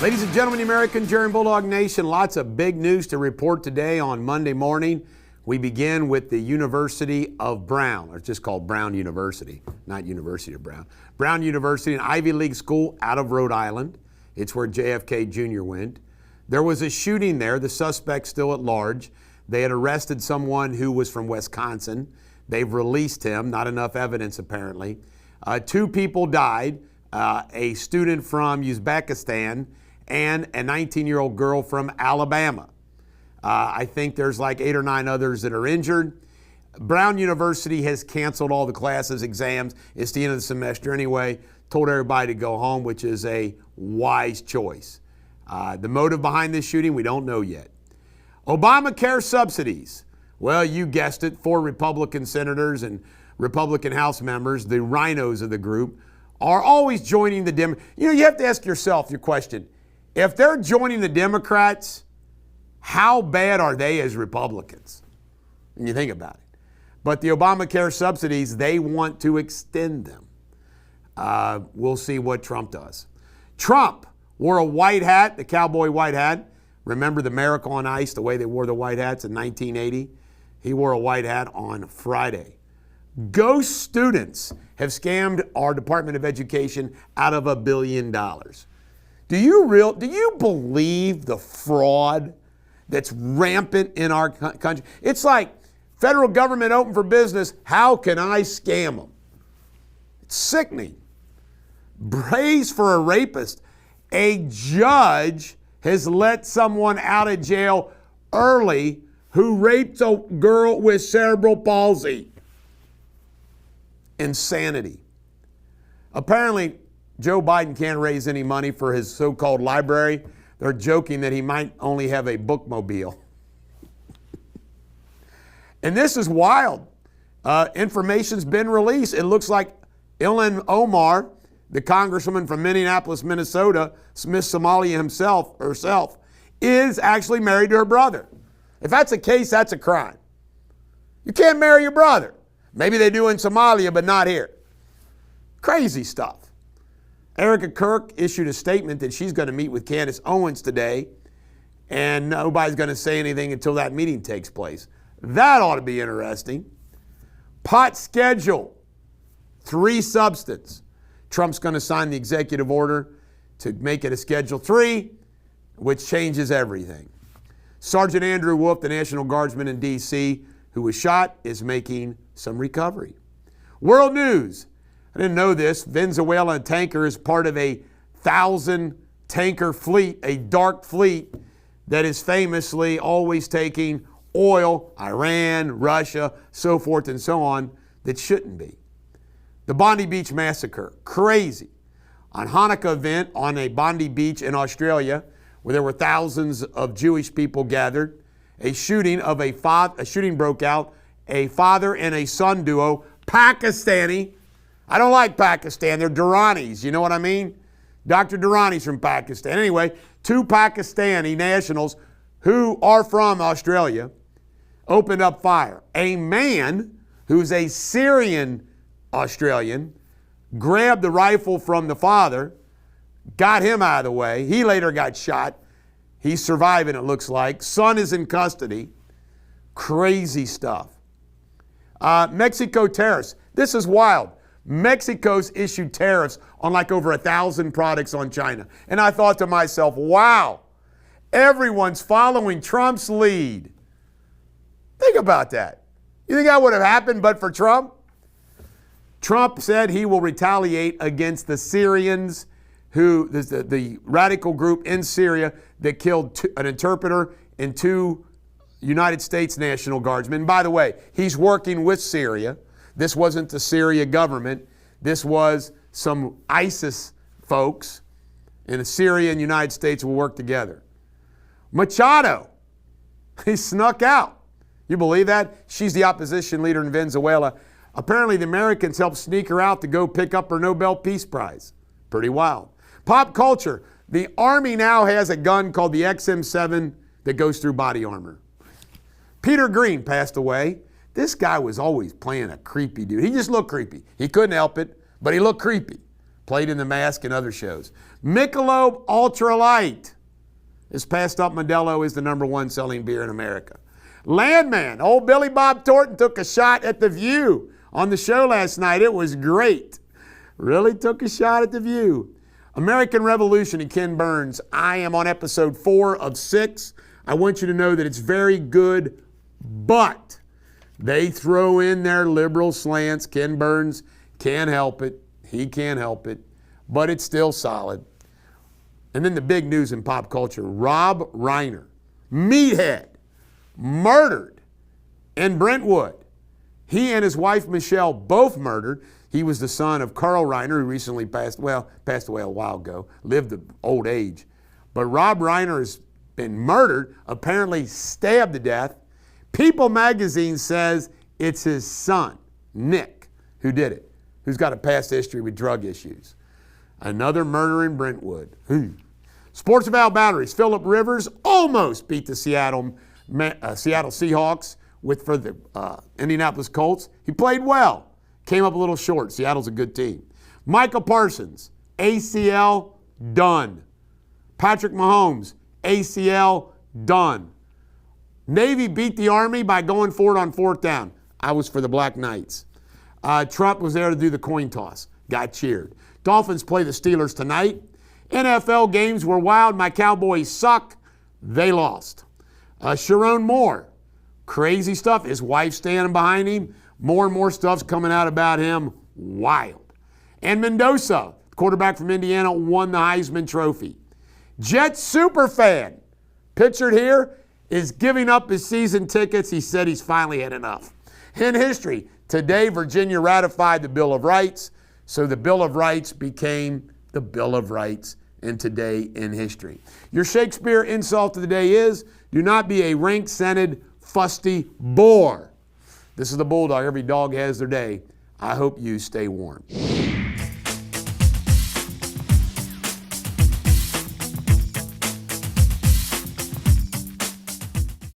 Ladies and gentlemen, the American German Bulldog Nation, lots of big news to report today on Monday morning. We begin with the University of Brown, or it's just called Brown University, not University of Brown. Brown University, an Ivy League school out of Rhode Island. It's where JFK Jr. went. There was a shooting there, the suspect still at large. They had arrested someone who was from Wisconsin. They've released him, not enough evidence apparently. 2 people died, a student from Uzbekistan and a 19-year-old girl from Alabama. I think there's like 8 or 9 others that are injured. Brown University has canceled all the classes, exams. It's the end of the semester anyway. Told everybody to go home, which is a wise choice. The motive behind this shooting, we don't know yet. Obamacare subsidies. Well, you guessed it, 4 Republican senators and Republican House members, the rhinos of the group, are always joining the Democrats. You know, you have to ask yourself your question. If they're joining the Democrats, how bad are they as Republicans? When you think about it. But the Obamacare subsidies, they want to extend them. We'll see what Trump does. Trump wore a white hat, the cowboy white hat. Remember the Miracle on Ice, the way they wore the white hats in 1980? He wore a white hat on Friday. Ghost students have scammed our Department of Education out of $1 billion. Do you believe the fraud that's rampant in our country? It's like federal government open for business. How can I scam them? It's sickening. Praise for a rapist. A judge has let someone out of jail early who raped a girl with cerebral palsy. Insanity. Apparently, Joe Biden can't raise any money for his so-called library. They're joking that he might only have a bookmobile. And this is wild. Information's been released. It looks like Ilhan Omar, the congresswoman from Minneapolis, Minnesota, Miss Somalia herself, is actually married to her brother. If that's the case, that's a crime. You can't marry your brother. Maybe they do in Somalia, but not here. Crazy stuff. Erica Kirk issued a statement that she's going to meet with Candace Owens today, and nobody's going to say anything until that meeting takes place. That ought to be interesting. Pot schedule. 3 substance. Trump's going to sign the executive order to make it a Schedule 3, which changes everything. Sergeant Andrew Wolf, the National Guardsman in D.C., who was shot, is making some recovery. World news. I didn't know this. Venezuelan tanker is part of a 1,000-tanker fleet, a dark fleet that is famously always taking oil, Iran, Russia, so forth and so on, that shouldn't be. The Bondi Beach Massacre, crazy. On Hanukkah event on a Bondi Beach in Australia, where there were thousands of Jewish people gathered, a shooting broke out, a father and a son duo, Pakistani. I don't like Pakistan. They're Duranis. You know what I mean? Dr. Durrani's from Pakistan. Anyway, 2 Pakistani nationals who are from Australia opened up fire. A man who's a Syrian Australian grabbed the rifle from the father, got him out of the way. He later got shot. He's surviving, it looks like. Son is in custody. Crazy stuff. Mexico tariffs. This is wild. Mexico's issued tariffs on like over 1,000 products on China. And I thought to myself, wow, everyone's following Trump's lead. Think about that. You think that would have happened but for Trump? Trump said he will retaliate against the Syrians, the radical group in Syria that killed an interpreter and 2 United States National Guardsmen. By the way, he's working with Syria. This wasn't the Syria government. This was some ISIS folks, and Syria and the United States will work together. Machado, he snuck out. You believe that? She's the opposition leader in Venezuela. Apparently the Americans helped sneak her out to go pick up her Nobel Peace Prize. Pretty wild. Pop culture. The Army now has a gun called the XM7 that goes through body armor. Peter Green passed away. This guy was always playing a creepy dude. He just looked creepy. He couldn't help it, but he looked creepy. Played in The Mask and other shows. Michelob Ultra Light. This passed up Modelo is the #1 selling beer in America. Landman, old Billy Bob Thornton took a shot at The View on the show last night. It was great. Really took a shot at The View. American Revolution and Ken Burns. I am on episode 4 of 6. I want you to know that it's very good, but they throw in their liberal slants. Ken Burns can't help it. He can't help it, but it's still solid. And then the big news in pop culture, Rob Reiner, meathead, murdered in Brentwood. He and his wife, Michelle, both murdered. He was the son of Carl Reiner, who recently passed away a while ago, lived to old age. But Rob Reiner has been murdered, apparently stabbed to death. People magazine says it's his son, Nick, who did it, who's got a past history with drug issues. Another murder in Brentwood. Sports Without Boundaries. Phillip Rivers almost beat the Seattle Seahawks for the Indianapolis Colts. He played well. Came up a little short. Seattle's a good team. Michael Parsons, ACL, done. Patrick Mahomes, ACL, done. Navy beat the Army by going for it on 4th down. I was for the Black Knights. Trump was there to do the coin toss. Got cheered. Dolphins play the Steelers tonight. NFL games were wild. My Cowboys suck. They lost. Sharon Moore, crazy stuff. His wife standing behind him. More and more stuff's coming out about him. Wild. And Mendoza, quarterback from Indiana, won the Heisman Trophy. Jets superfan, pictured here, is giving up his season tickets. He said he's finally had enough. In history, today Virginia ratified the Bill of Rights, so the Bill of Rights became the Bill of Rights in today in history. Your Shakespeare insult of the day is, do not be a rank-scented, fusty bore. This is the Bulldog. Every dog has their day. I hope you stay warm.